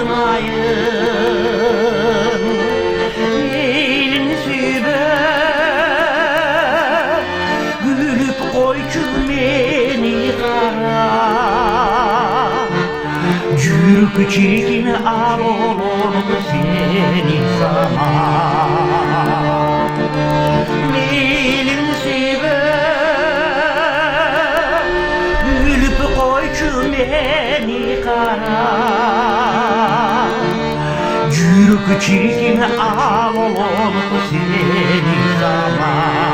ağlamayın. Elini süber gülüp koycu beni kara. Çürük çirkin al olur seni zaman. Elini süber gülüp koycu beni kara. Çürük çirkin al olur seni zaman.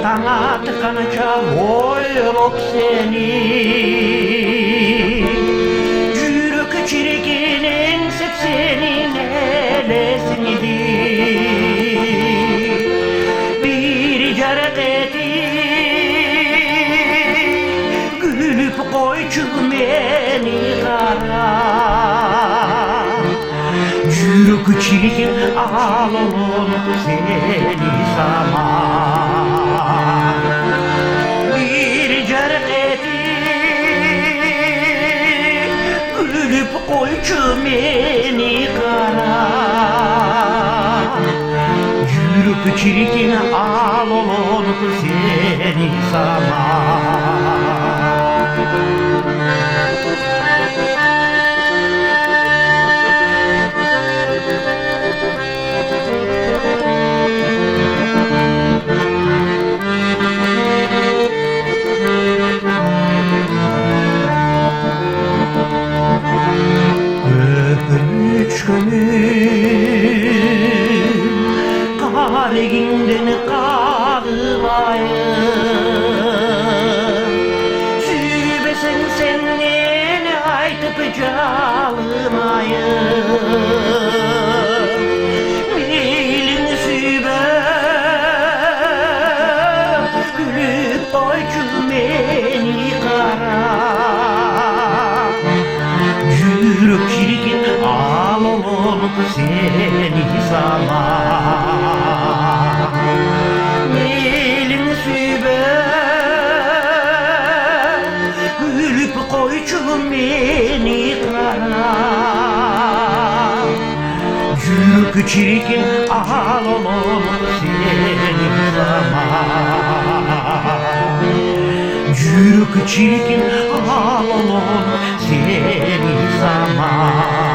Tanga tıkanınca boyluk seni. Çürük çirkinin sepsenin elesiydi. Bir ceret eti gülüp koycu beni kara. Çürük çirkin al olur seni zaman. Bir ceret eti gülüp koycu beni kara. Çürük çirkin al olur seni zaman. Üç gönül kareginden kalılayım. Sübesen senin aytıp calımayım. Elin süber gülüp koycu beni kara. Çürük çirkin al olur seni zaman. Elin süber gülüp koycu beni kara. Çürük çirkin al olur seni zaman. Çürük çirkin al olur seni zaman.